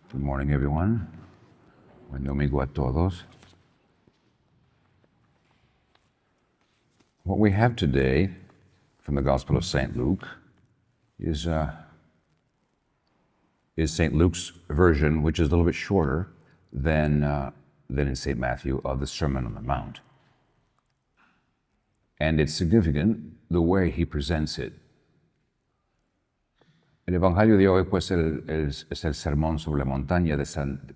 Good morning, everyone. Buen domingo a todos. What we have today from the Gospel of St. Luke is St. Luke's version, which is a little bit shorter than in St. Matthew, of the Sermon on the Mount. And it's significant the way he presents it. El Evangelio de hoy pues, es el sermón sobre la montaña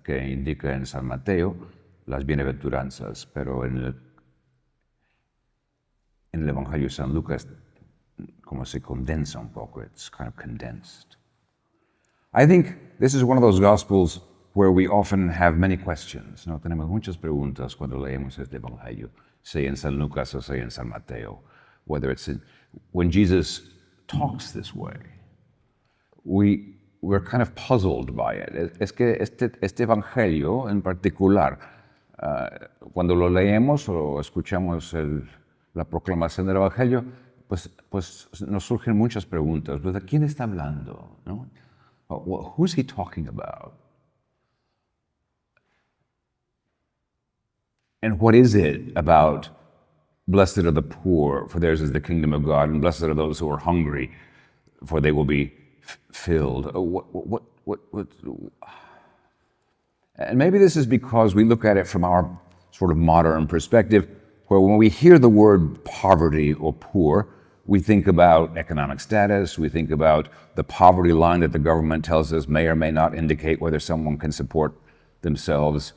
que indica en San Mateo las bienaventuranzas, pero en el Evangelio de San Lucas como se condensa un poco, it's kind of condensed. I think this is one of those Gospels where we often have many questions. ¿No? Tenemos muchas preguntas cuando leemos este Evangelio, sea en San Lucas o sea en San Mateo, whether it's when Jesus talks this way. We're kind of puzzled by it. Es que este Evangelio en particular, cuando lo leemos o escuchamos la proclamación del Evangelio, pues nos surgen muchas preguntas. ¿De quién está hablando? ¿No? Who's he talking about? And what is it about blessed are the poor, for theirs is the kingdom of God, and blessed are those who are hungry, for they will be filled? And maybe this is because we look at it from our sort of modern perspective, where when we hear the word poverty or poor, we think about economic status, we think about the poverty line that the government tells us may or may not indicate whether someone can support themselves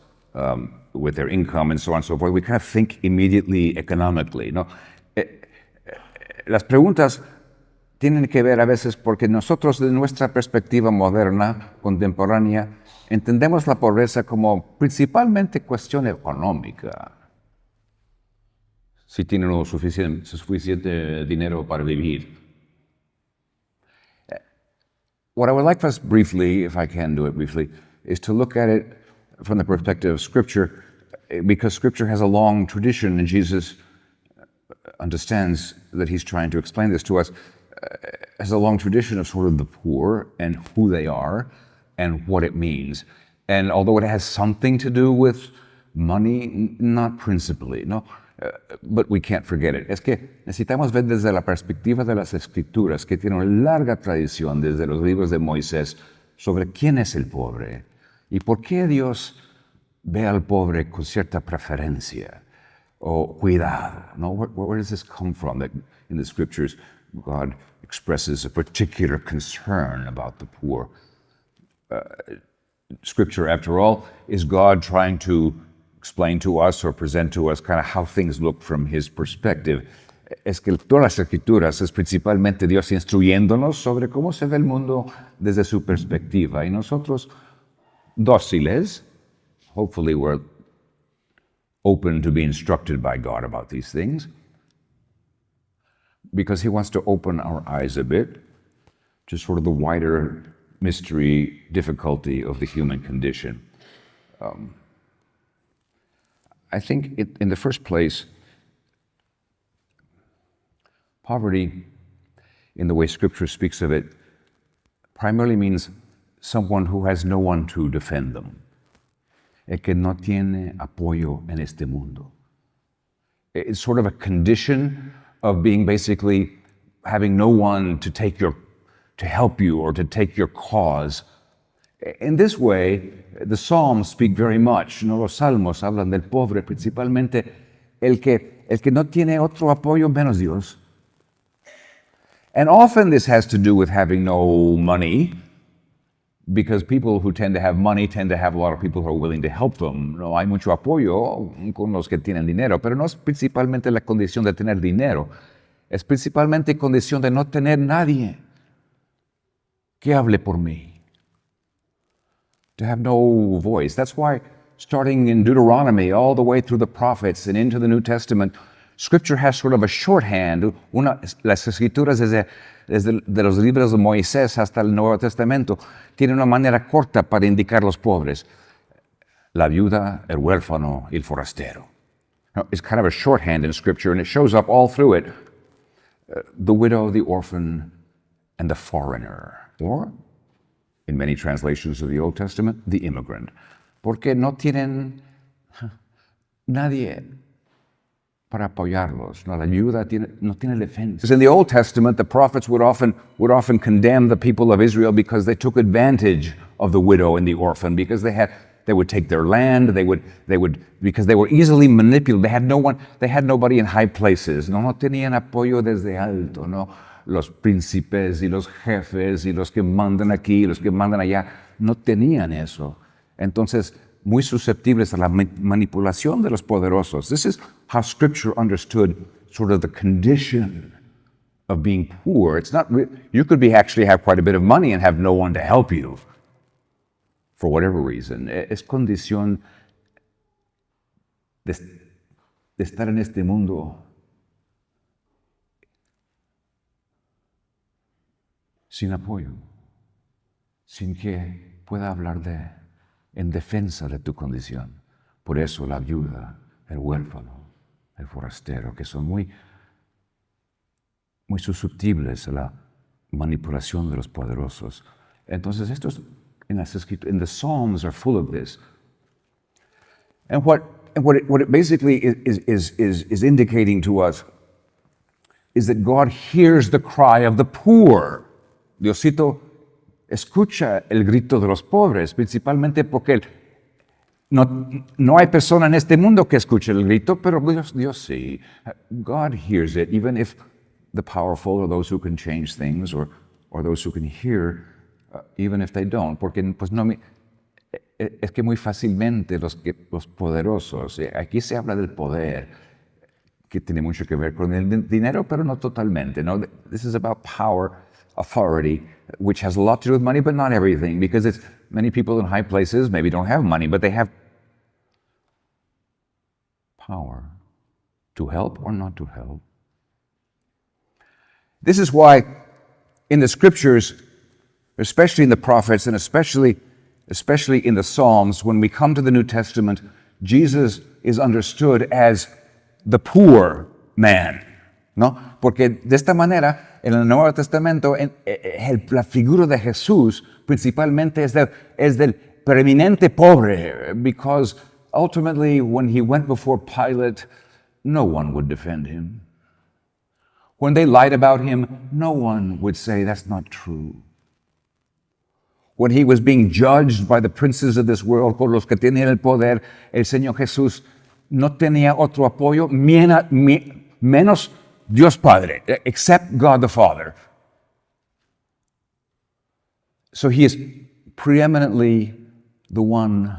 with their income and so on and so forth. We kind of think immediately economically, ¿no? Las preguntas tienen que ver a veces porque nosotros, de nuestra perspectiva moderna, contemporánea, entendemos la pobreza como principalmente cuestión económica. Si tienen suficiente dinero para vivir. What I would like for us briefly, if I can do it briefly, is to look at it from the perspective of Scripture, because Scripture has a long tradition, and Jesus understands that he's trying to explain this to us, has a long tradition of sort of the poor and who they are and what it means. And although it has something to do with money, not principally, no? But we can't forget it. Es que necesitamos ver desde la perspectiva de las Escrituras, que tienen una larga tradición desde los libros de Moisés sobre quién es el pobre y por qué Dios ve al pobre con cierta preferencia o cuidado. No? Where does this come from? That in the Scriptures, God expresses a particular concern about the poor. Scripture, after all, is God trying to explain to us or present to us kind of how things look from his perspective. Es que todas las Escrituras es principalmente Dios instruyéndonos sobre cómo se ve el mundo desde su perspectiva. Y nosotros, dóciles, hopefully we're open to be instructed by God about these things, because he wants to open our eyes a bit to sort of the wider mystery, difficulty of the human condition. I think in the first place, poverty, in the way Scripture speaks of it, primarily means someone who has no one to defend them. El que no tiene apoyo en este mundo. It's sort of a condition of being basically having no one to help you or to take your cause. In this way, the Psalms speak very much. ¿No? Los Salmos hablan del pobre, principalmente el que no tiene otro apoyo menos Dios. And often this has to do with having no money, because people who tend to have money tend to have a lot of people who are willing to help them. No hay mucho apoyo con los que tienen dinero, pero no es principalmente la condición de tener dinero. Es principalmente condición de no tener nadie que hable por mí. To have no voice. That's why, starting in Deuteronomy all the way through the prophets and into the New Testament, Scripture has sort of a shorthand. Las Escrituras desde de los libros de Moisés hasta el Nuevo Testamento tienen una manera corta para indicar los pobres. La viuda, el huérfano y el forastero. It's kind of a shorthand in Scripture, and it shows up all through it. The widow, the orphan, and the foreigner. Or In many translations of the Old Testament, the immigrant. Porque no tienen nadie para apoyarlos. No, la viuda no tiene defensa. Because in the Old Testament, the prophets would often condemn the people of Israel because they took advantage of the widow and the orphan, because they would take their land, because they were easily manipulated. They had nobody in high places. No tenían apoyo desde alto, no. Los príncipes y los jefes y los que mandan aquí y los que mandan allá no tenían eso. Entonces, muy susceptibles a la manipulación de los poderosos. This is how Scripture understood sort of the condition of being poor. It's not, you could actually have quite a bit of money and have no one to help you for whatever reason. Es condición de estar en este mundo sin apoyo, sin que pueda hablar en defensa de tu condición. Por eso la viuda, el huérfano, el forastero, que son muy susceptibles a la manipulación de los poderosos. Entonces, estos in the Psalms are full of this. And what it basically is indicating to us is that God hears the cry of the poor. Diosito escucha el grito de los pobres, principalmente porque no hay persona en este mundo que escuche el grito, pero Dios sí. God hears it, even if the powerful or those who can change things or those who can hear, even if they don't. Porque pues es que muy fácilmente los poderosos, aquí se habla del poder, que tiene mucho que ver con el dinero, pero no totalmente. No? This is about power, authority, which has a lot to do with money, but not everything, because it's many people in high places maybe don't have money, but they have power to help or not to help. This is why in the Scriptures, especially in the prophets and especially in the Psalms, when we come to the New Testament, Jesus is understood as the poor man, ¿no? Porque de esta manera, en el Nuevo Testamento, la figura de Jesús principalmente es del preeminente pobre, because ultimately when he went before Pilate, no one would defend him. When they lied about him, no one would say that's not true. When he was being judged by the princes of this world, por los que tienen el poder, el Señor Jesús no tenía otro apoyo menos Dios Padre, except God the Father. So he is preeminently the one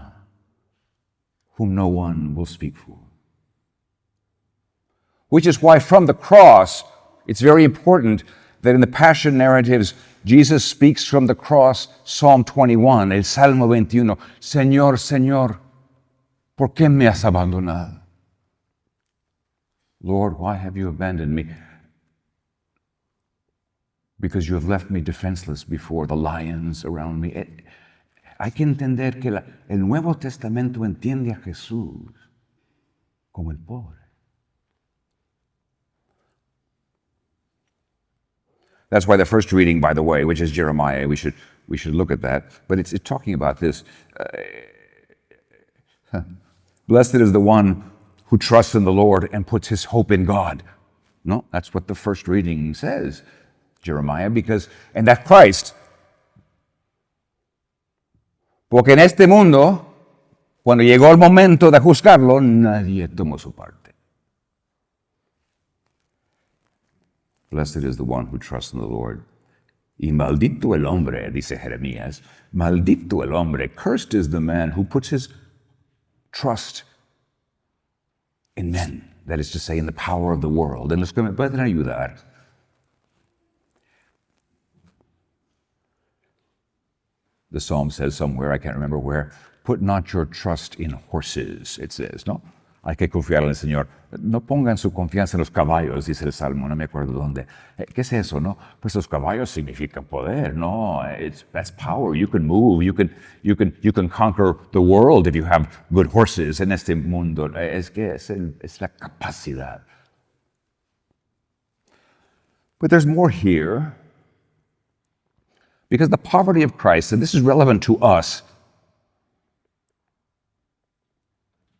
whom no one will speak for. Which is why from the cross, it's very important that in the Passion narratives, Jesus speaks from the cross, Psalm 21, el Salmo 21, Señor, Señor, ¿por qué me has abandonado? Lord, why have you abandoned me? Because you have left me defenseless before the lions around me. Hay que entender que el Nuevo Testamento entiende a Jesús como el pobre. That's why the first reading, by the way, which is Jeremiah, we should look at that. But it's talking about this. Blessed is the one who trusts in the Lord and puts his hope in God. No, that's what the first reading says, Jeremiah, and that's Christ. Porque en este mundo, cuando llegó el momento de juzgarlo, nadie tomó su parte. Blessed is the one who trusts in the Lord. Y maldito el hombre, dice Jeremías, maldito el hombre, cursed is the man who puts his trust in men, that is to say, in the power of the world, en los que me pueden ayudar. The psalm says somewhere, I can't remember where, put not your trust in horses, it says, ¿no? Hay que confiar en el Señor. No pongan su confianza en los caballos, dice el Salmo, no me acuerdo dónde. ¿Qué es eso, no? Pues los caballos significan poder, no? That's power. You can move. You can conquer the world if you have good horses en este mundo. Es la capacidad. But there's more here. Because the poverty of Christ, and this is relevant to us,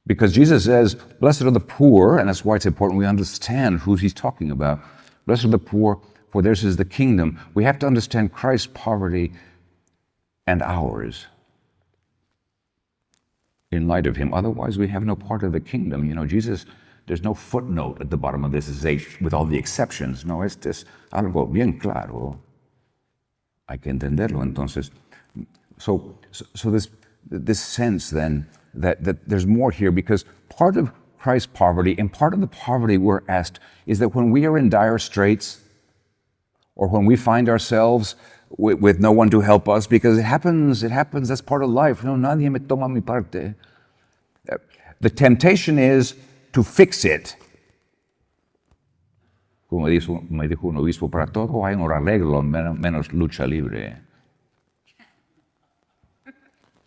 because Jesus says, blessed are the poor, and that's why it's important we understand who he's talking about. Blessed are the poor, for theirs is the kingdom. We have to understand Christ's poverty and ours in light of him. Otherwise, we have no part of the kingdom. You know, Jesus, there's no footnote at the bottom of this, with all the exceptions. No, este es algo bien claro. Hay que entenderlo. Entonces, so this sense then that there's more here, because part of Christ's poverty and part of the poverty we're asked is that when we are in dire straits, or when we find ourselves with no one to help us, because it happens, that's part of life. No, nadie me toma mi parte. The temptation is to fix it. Como me dijo un obispo, para todo hay un arreglo, menos lucha libre.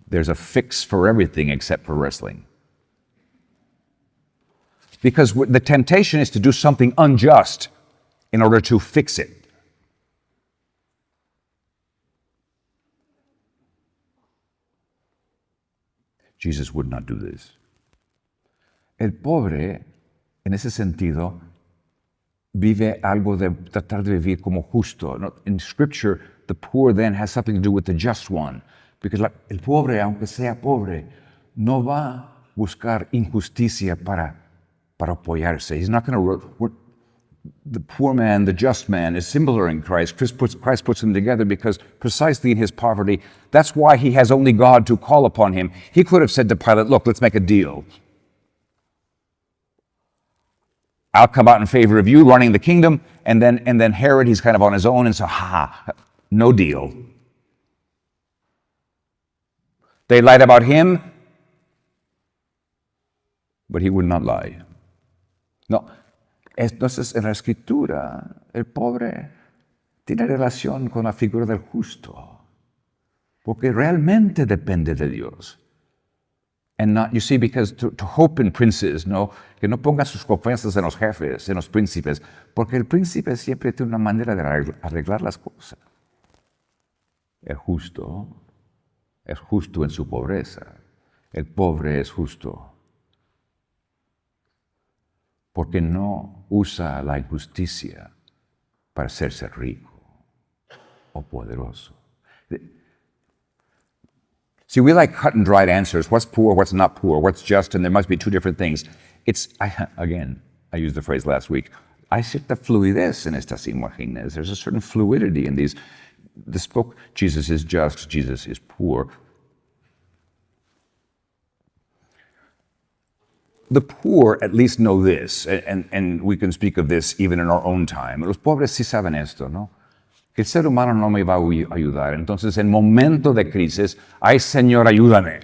There's a fix for everything except for wrestling. Because the temptation is to do something unjust in order to fix it. Jesus would not do this. El pobre, en ese sentido, vive algo de tratar de vivir como justo. In Scripture, the poor then has something to do with the just one. Because el pobre, aunque sea pobre, no va a buscar injusticia para apoyarse. He's not going to... The poor man, the just man, is similar in Christ. Christ puts them together because precisely in his poverty, that's why he has only God to call upon him. He could have said to Pilate, look, let's make a deal. I'll come out in favor of you running the kingdom, and then Herod, he's kind of on his own, and so, no deal. They lied about him, but he would not lie. No. Entonces, en la Escritura, el pobre tiene relación con la figura del justo, porque realmente depende de Dios. And not, you see, because to hope in princes, no, que no pongan sus confianzas en los jefes, en los príncipes, porque el príncipe siempre tiene una manera de arreglar las cosas. El justo es justo en su pobreza. El pobre es justo porque no usa la injusticia para hacerse rico o poderoso. See, we like cut and dried answers. What's poor, what's not poor, what's just, and there must be two different things. I used the phrase last week, hay cierta fluidez en estas imágenes. There's a certain fluidity in these. Jesus is just, Jesus is poor. The poor at least know this, and we can speak of this even in our own time. Los pobres sí saben esto, ¿no? Que el ser humano no me va a ayudar. Entonces, en momento de crisis, ay, Señor, ayúdame.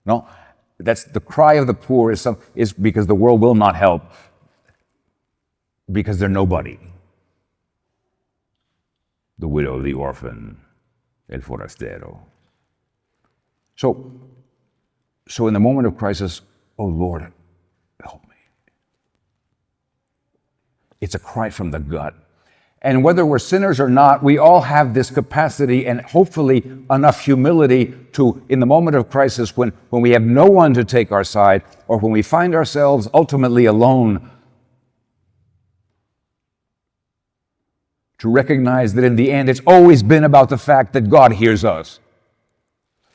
No? That's the cry of the poor is because the world will not help, because they're nobody. The widow, the orphan, el forastero. So in the moment of crisis, oh Lord, help me. It's a cry from the gut. And whether we're sinners or not, we all have this capacity and hopefully enough humility to, in the moment of crisis, when we have no one to take our side, or when we find ourselves ultimately alone, to recognize that in the end, it's always been about the fact that God hears us.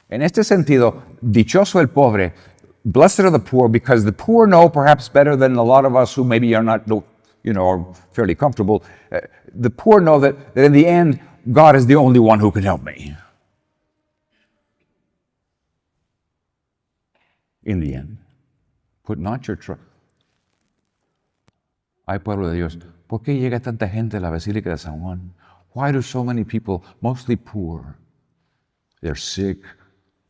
En este sentido, dichoso el pobre, blessed are the poor, because the poor know perhaps better than a lot of us who maybe are not, are fairly comfortable. The poor know that in the end, God is the only one who can help me. In the end, put not your trust. Ay, pueblo de Dios, ¿por qué llega tanta gente a la Basílica de San Juan? Why do so many people, mostly poor, they're sick,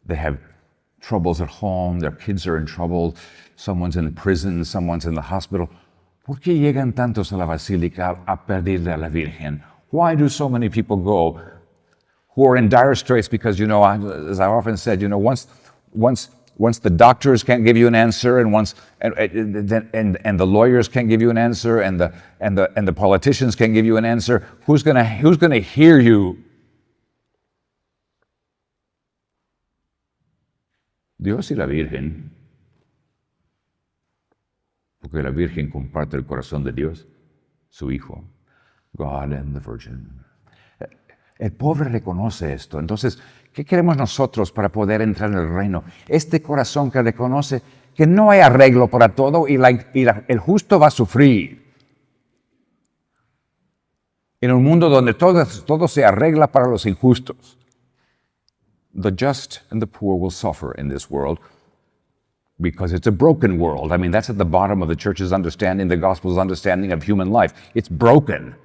they have troubles at home, their kids are in trouble, someone's in prison, someone's in the hospital. ¿Por qué llegan tantos a la Basílica a pedirle a la Virgen? Why do so many people go who are in dire straits? Because, as I often said, once the doctors can't give you an answer, and and the lawyers can't give you an answer, and the politicians can't give you an answer, who's gonna hear you Dios y la Virgen, porque la Virgen comparte el corazón de Dios, su Hijo, God and the Virgin. El pobre reconoce esto. Entonces, ¿qué queremos nosotros para poder entrar en el reino? Este corazón que reconoce que no hay arreglo para todo y el justo va a sufrir. En un mundo donde todo se arregla para los injustos. The just and the poor will suffer in this world because it's a broken world. I mean, that's at the bottom of the church's understanding, the gospel's understanding of human life. It's broken.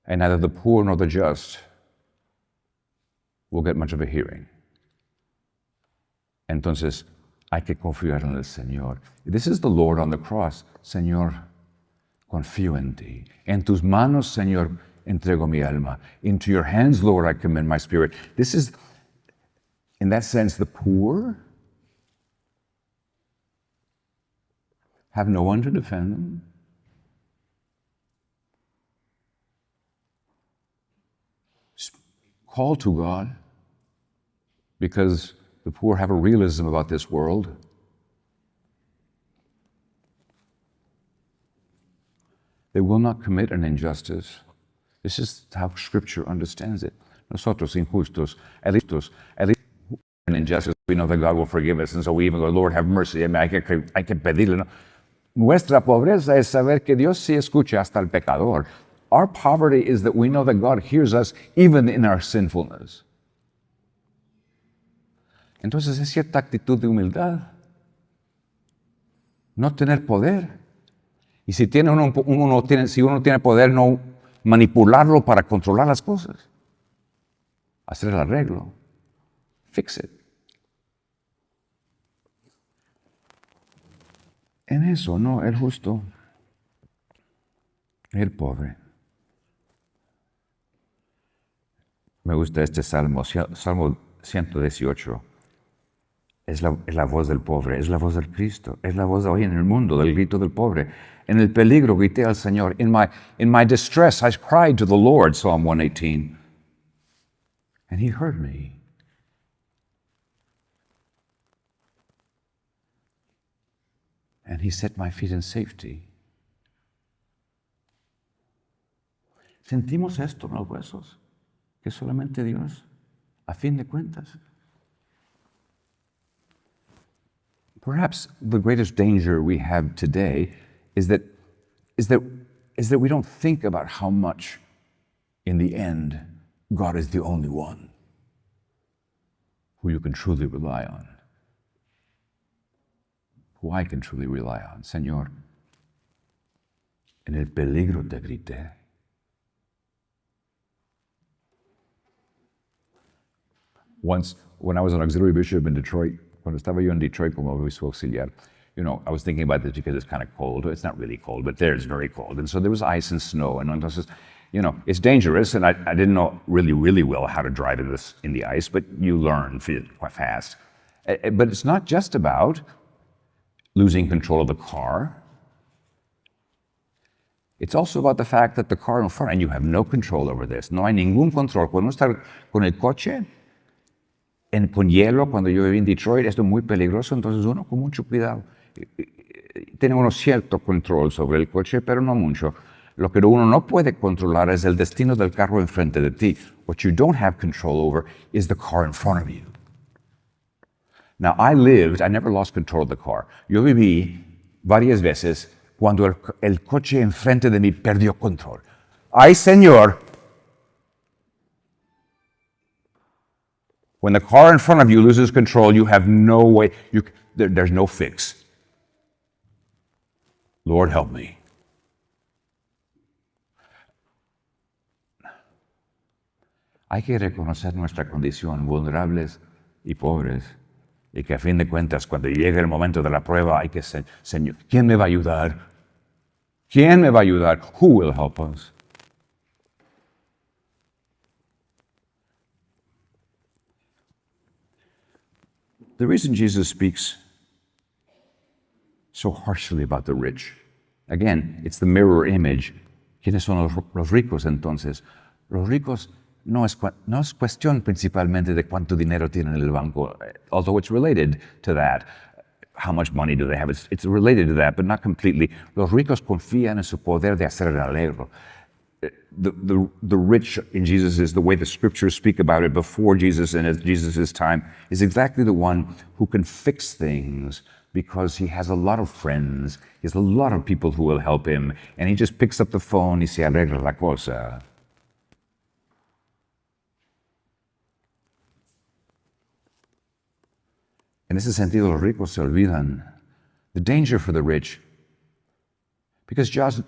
And neither the poor nor the just will get much of a hearing. Entonces, hay que confiar en el Señor. This is the Lord on the cross. Señor, confío en ti. En tus manos, Señor, entrego mi alma. Into your hands, Lord, I commend my spirit. This is, in that sense, the poor have no one to defend them. Call to God, because the poor have a realism about this world. They will not commit an injustice. This is how Scripture understands it. Nosotros injustos, at least an injustice, we know that God will forgive us, and so we even go, Lord, have mercy. I mean, hay que pedirle, ¿no? Nuestra pobreza es saber que Dios sí escucha hasta el pecador. Our poverty is that we know that God hears us even in our sinfulness. Entonces es cierta actitud de humildad. No tener poder. Y si uno tiene poder, no manipularlo para controlar las cosas. Hacer el arreglo. Fix it. En eso, no, el justo, el pobre. Me gusta este salmo, Salmo 118. Es la voz del pobre, es la voz del Cristo, es la voz de hoy en el mundo, del grito del pobre. En el peligro grité al Señor. In my distress I cried to the Lord, Psalm 118. And He heard me. And He set my feet in safety. ¿Sentimos esto en los huesos? Que solamente Dios, a fin de cuentas. Perhaps the greatest danger we have today is that we don't think about how much, in the end, God is the only one who you can truly rely on, who I can truly rely on. Señor, en el peligro te grité. Once, when I was an auxiliary bishop in Detroit, cuando estaba yo en Detroit como obispo auxiliar, I was thinking about this because it's kind of cold. It's not really cold, but there it's very cold. And so there was ice and snow. And entonces, it's dangerous. And I didn't know really well how to drive in the ice, but you learn quite fast. But it's not just about losing control of the car. It's also about the fact that the car in front, and you have no control over this. No hay ningún control. Cuando uno está con el coche, con hielo, cuando yo viví en Detroit, esto es muy peligroso, entonces uno con mucho cuidado. Tiene uno cierto control sobre el coche, pero no mucho. Lo que uno no puede controlar es el destino del carro enfrente de ti. What you don't have control over is the car in front of you. Now, I never lost control of the car. Yo viví varias veces cuando el coche enfrente de mí perdió control. ¡Ay, Señor! When the car in front of you loses control, you have no way, there's no fix. Lord, help me. Hay que reconocer nuestra condición, vulnerables y pobres, y que a fin de cuentas, cuando llegue el momento de la prueba, hay que ser, Señor, ¿quién me va a ayudar? ¿Quién me va a ayudar? Who will help us? The reason Jesus speaks so harshly about the rich, again, it's the mirror image. ¿Quiénes son los ricos entonces? Los ricos no es cuestión principalmente de cuánto dinero tienen en el banco, although it's related to that. How much money do they have? It's related to that, but not completely. Los ricos confían en su poder de hacer el arreglo. The rich in Jesus is the way the scriptures speak about it before Jesus and at Jesus' time is exactly the one who can fix things because he has a lot of friends, he has a lot of people who will help him, and he just picks up the phone y se arregla la cosa. En ese sentido, los ricos se olvidan. The danger for the rich, because God's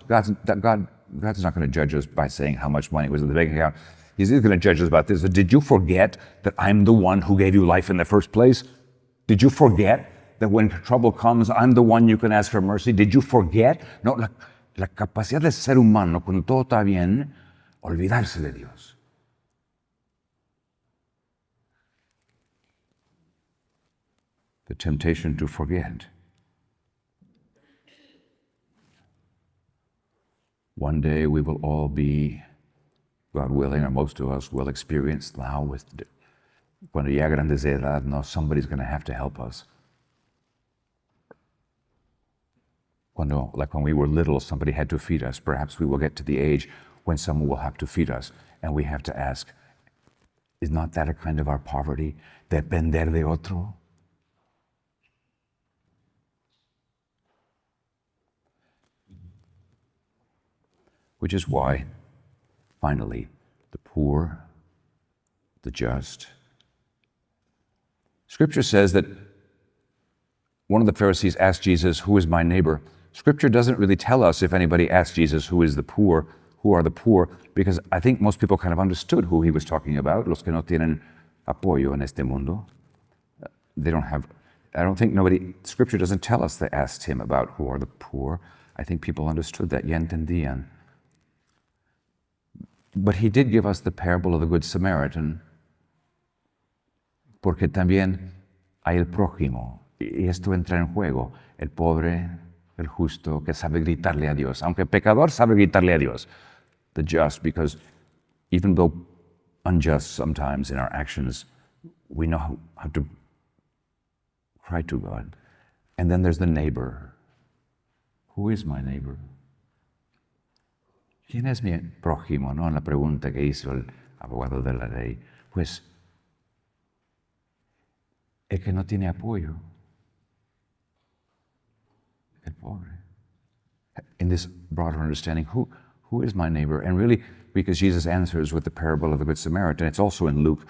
not going to judge us by saying how much money was in the bank account. He's going to judge us about this. Did you forget that I'm the one who gave you life in the first place? Did you forget that when trouble comes, I'm the one you can ask for mercy? Did you forget? No, la capacidad del ser humano, cuando todo está bien, olvidarse de Dios. The temptation to forget. One day we will all be, God willing, or most of us will experience now cuando ya grandes de edad, no, somebody's going to have to help us. Like when we were little, somebody had to feed us. Perhaps we will get to the age when someone will have to feed us, and we have to ask, is not that a kind of our poverty? Depender de otro? Which is why, finally, the poor, the just. Scripture says that one of the Pharisees asked Jesus, "Who is my neighbor?" Scripture doesn't really tell us if anybody asked Jesus, who is the poor, who are the poor, because I think most people kind of understood who he was talking about, los que no tienen apoyo en este mundo. I don't think Scripture doesn't tell us they asked him about who are the poor. I think people understood that, ya entendían. But he did give us the parable of the Good Samaritan, porque también hay el prójimo, y esto entra en juego, el pobre, el justo, que sabe gritarle a Dios, aunque pecador sabe gritarle a Dios, the just, because even though unjust sometimes in our actions, we know how to cry to God. And then there's the neighbor. Who is my neighbor? ¿Quién es mi prójimo? ¿No? En la pregunta que hizo el abogado de la ley. Pues, el que no tiene apoyo. El pobre. In this broader understanding, who is my neighbor? And really, because Jesus answers with the parable of the Good Samaritan, it's also in Luke.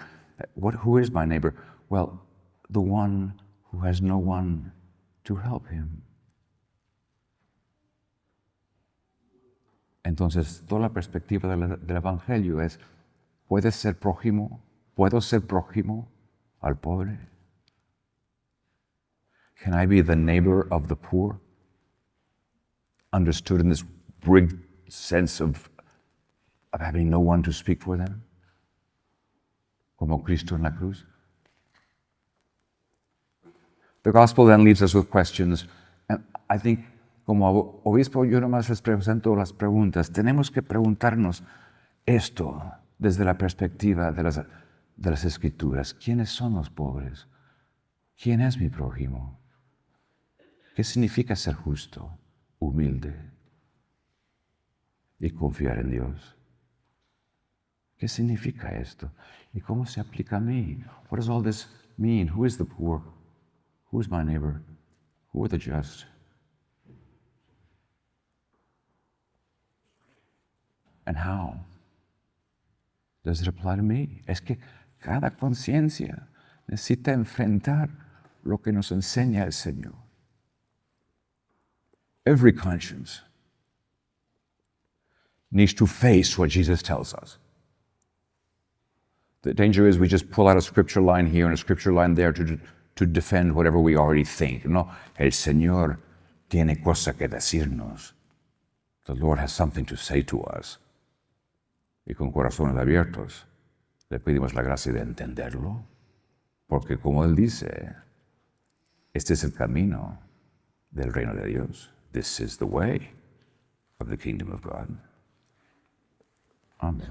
Who is my neighbor? Well, the one who has no one to help him. Entonces, toda la perspectiva del Evangelio es, ¿puedo ser prójimo al pobre? Can I be the neighbor of the poor? Understood in this big sense of having no one to speak for them? Como Cristo en la cruz? The gospel then leaves us with questions, and I think como obispo, yo nomás les presento las preguntas. Tenemos que preguntarnos esto desde la perspectiva de las Escrituras. ¿Quiénes son los pobres? ¿Quién es mi prójimo? ¿Qué significa ser justo, humilde y confiar en Dios? ¿Qué significa esto? ¿Y cómo se aplica a mí? What does all this mean? Who is the poor? Who is my neighbor? Who are the just? And how does it apply to me? Es que cada conciencia necesita enfrentar lo que nos enseña el Señor. Every conscience needs to face what Jesus tells us. The danger is we just pull out a scripture line here and a scripture line there to defend whatever we already think. No, el Señor tiene cosa que decirnos. The Lord has something to say to us. Y con corazones abiertos le pedimos la gracia de entenderlo, porque como Él dice, este es el camino del reino de Dios. This is the way of the kingdom of God. Amen.